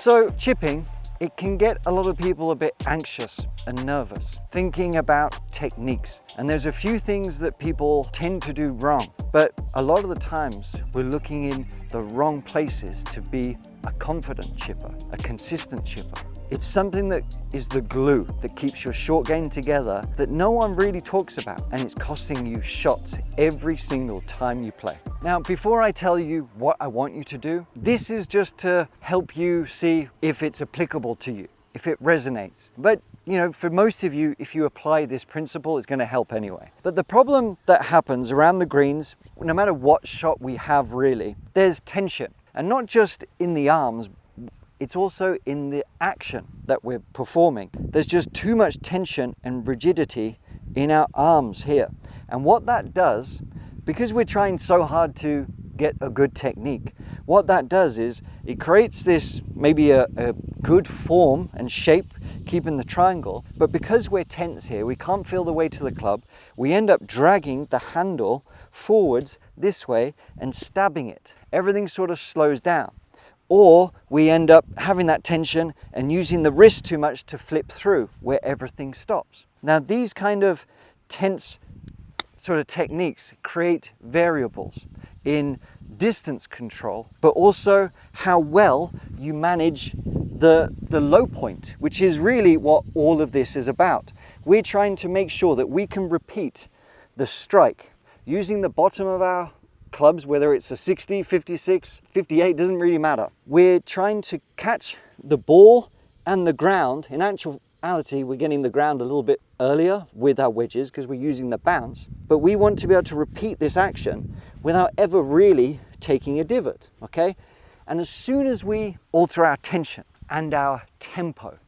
So chipping, it can get a lot of people a bit anxious and nervous, thinking about techniques. And there's a few things that people tend to do wrong, but a lot of the times we're looking in the wrong places to be a confident chipper, a consistent chipper. It's something that is the glue that keeps your short game together that no one really talks about, and it's costing you shots every single time you play. Now, before I tell you what I want you to do, this is just to help you see if it's applicable to you, if it resonates. But you know, for most of you, if you apply this principle, it's going to help anyway. But the problem that happens around the greens, no matter what shot we have really, there's tension. And not just in the arms, it's also in the action that we're performing. There's just too much tension and rigidity in our arms here. And what that does, because we're trying so hard to get a good technique, what that does is it creates this maybe a good form and shape, keeping the triangle, but because we're tense here, we can't feel the weight of the club. We end up dragging the handle forwards this way and stabbing it. Everything sort of slows down. Or we end up having that tension and using the wrist too much to flip through where everything stops. Now these kind of tense sort of techniques create variables in distance control, but also how well you manage the low point, which is really what all of this is about. We're trying to make sure that we can repeat the strike using the bottom of our clubs, whether it's a 60, 56, 58, doesn't really matter. We're trying to catch the ball and the ground. In actuality, we're getting the ground a little bit earlier with our wedges because we're using the bounce, but we want to be able to repeat this action without ever really taking a divot, okay? And as soon as we alter our tension and our tempo,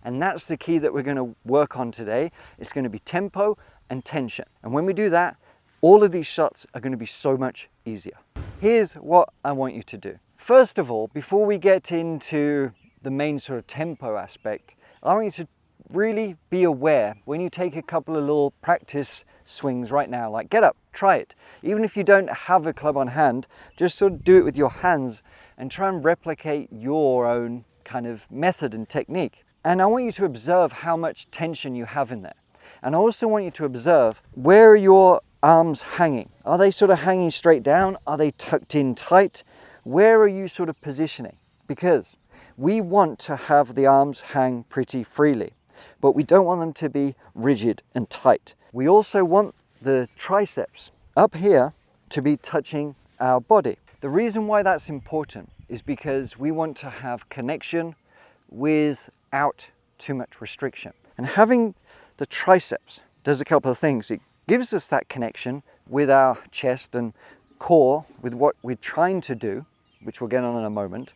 and that's the key that we're going to work on today, it's going to be tempo and tension. And when we do that, all of these shots are going to be so much easier. Here's what I want you to do. First of all, before we get into the main sort of tempo aspect, I want you to really be aware when you take a couple of little practice swings right now, like get up, try it. Even if you don't have a club on hand, just sort of do it with your hands and try and replicate your own kind of method and technique. And I want you to observe how much tension you have in there. And I also want you to observe, where are your arms hanging? Are they sort of hanging straight down? Are they tucked in tight? Where are you sort of positioning? Because we want to have the arms hang pretty freely, but we don't want them to be rigid and tight. We also want the triceps up here to be touching our body. The reason why that's important is because we want to have connection without too much restriction. And having the triceps does a couple of things. It gives us that connection with our chest and core, with what we're trying to do, which we'll get on in a moment.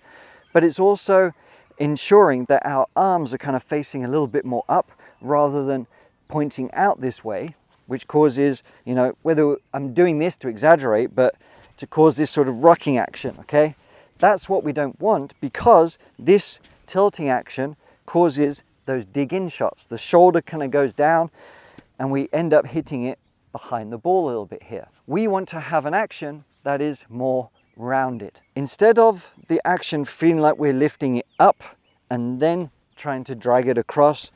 But it's also ensuring that our arms are kind of facing a little bit more up rather than pointing out this way, which causes, you know, whether I'm doing this to exaggerate, but to cause this sort of rocking action, okay? That's what we don't want, because this tilting action causes those dig-in shots. The shoulder kind of goes down and we end up hitting it behind the ball a little bit here. We want to have an action that is more rounded. Instead of the action feeling like we're lifting it up and then trying to drag it across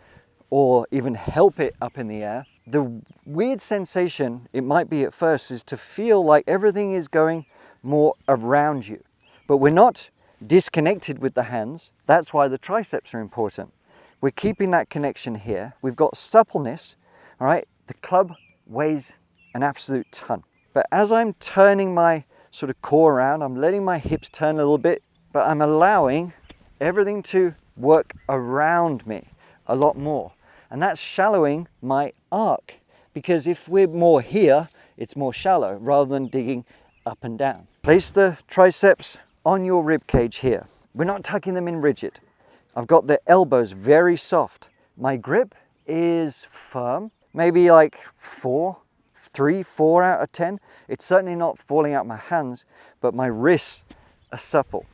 or even help it up in the air, the weird sensation it might be at first is to feel like everything is going more around you. But we're not disconnected with the hands. That's why the triceps are important. We're keeping that connection here. We've got suppleness, all right? The club weighs an absolute ton. But as I'm turning my sort of core around, I'm letting my hips turn a little bit, but I'm allowing everything to work around me a lot more. And that's shallowing my arc, because if we're more here, it's more shallow rather than digging up and down. Place the triceps on your rib cage here. We're not tucking them in rigid. I've got the elbows very soft. My grip is firm, maybe like 3, 4 out of 10. It's certainly not falling out my hands, but my wrists are supple.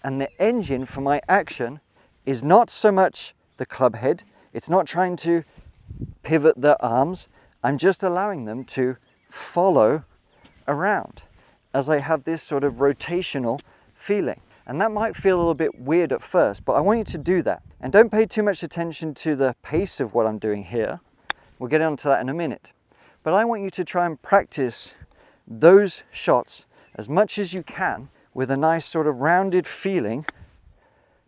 And the engine for my action is not so much the club head. It's not trying to pivot the arms. I'm just allowing them to follow around as I have this sort of rotational feeling. And that might feel a little bit weird at first, but I want you to do that. And don't pay too much attention to the pace of what I'm doing here. We'll get onto that in a minute. But I want you to try and practice those shots as much as you can with a nice sort of rounded feeling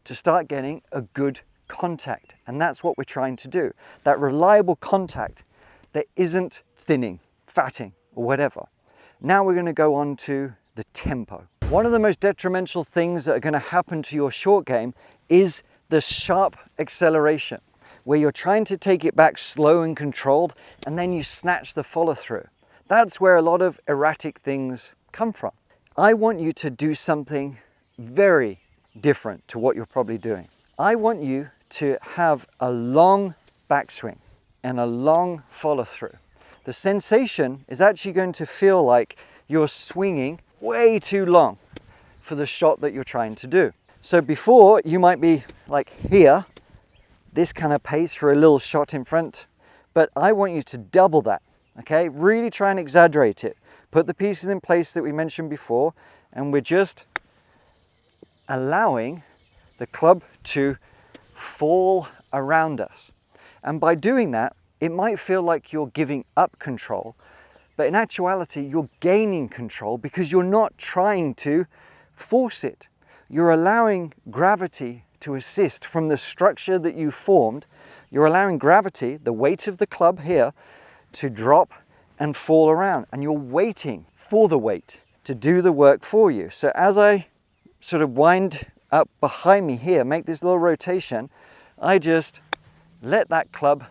to start getting a good contact. And that's what we're trying to do. That reliable contact that isn't thinning, fatting, or whatever. Now we're going to go on to the tempo. One of the most detrimental things that are going to happen to your short game is the sharp acceleration, where you're trying to take it back slow and controlled, and then you snatch the follow through. That's where a lot of erratic things come from. I want you to do something very different to what you're probably doing. I want you to have a long backswing and a long follow through. The sensation is actually going to feel like you're swinging way too long for the shot that you're trying to do. So before, you might be like here, this kind of pace for a little shot in front, but I want you to double that, okay? Really try and exaggerate it. Put the pieces in place that we mentioned before, and we're just allowing the club to fall around us. And by doing that, it might feel like you're giving up control, but in actuality, you're gaining control because you're not trying to force it. You're allowing gravity to assist from the structure that you formed. You're allowing gravity, the weight of the club here, to drop and fall around. And you're waiting for the weight to do the work for you. So as I sort of wind up behind me here, make this little rotation, I just let that club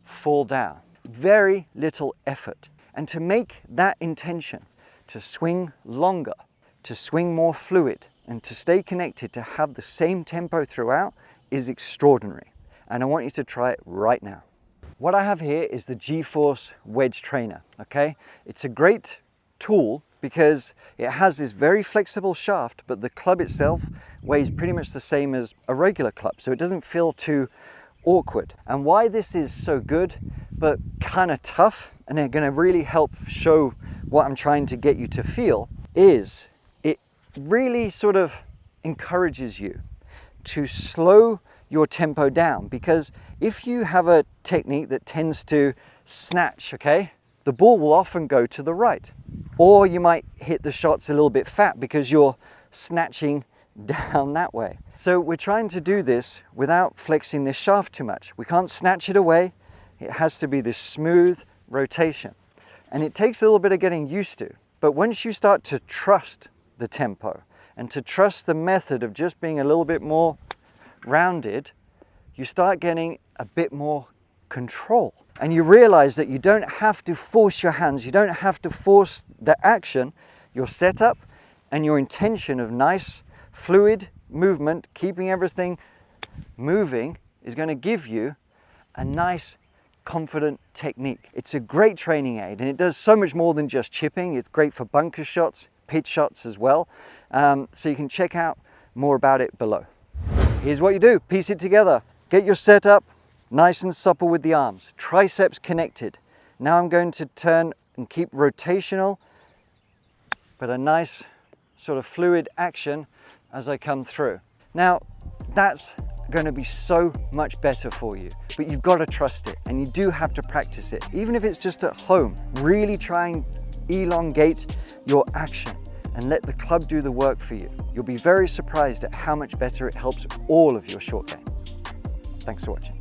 fall down. Very little effort. And to make that intention, to swing longer, to swing more fluid, and to stay connected, to have the same tempo throughout, is extraordinary. And I want you to try it right now. What I have here is the G-Force Wedge Trainer, okay? It's a great tool because it has this very flexible shaft, but the club itself weighs pretty much the same as a regular club, so it doesn't feel too awkward. And why this is so good, but kind of tough, and they're going to really help show what I'm trying to get you to feel, is it really sort of encourages you to slow your tempo down. Because if you have a technique that tends to snatch, okay, the ball will often go to the right, or you might hit the shots a little bit fat because you're snatching down that way. So we're trying to do this without flexing this shaft too much. We can't snatch it away. It has to be this smooth rotation, and it takes a little bit of getting used to. But once you start to trust the tempo and to trust the method of just being a little bit more rounded, you start getting a bit more control, and you realize that you don't have to force your hands, you don't have to force the action. Your setup and your intention of nice fluid movement, keeping everything moving, is going to give you a nice confident technique. It's a great training aid, and it does so much more than just chipping. It's great for bunker shots, pitch shots as well. So you can check out more about it below. Here's what you do. Piece it together. Get your setup nice and supple with the arms. Triceps connected. Now I'm going to turn and keep rotational, but a nice sort of fluid action as I come through. Now, that's going to be so much better for you, but you've got to trust it, and you do have to practice it. Even if it's just at home, really try and elongate your action and let the club do the work for you. You'll be very surprised at how much better it helps all of your short game. Thanks for watching.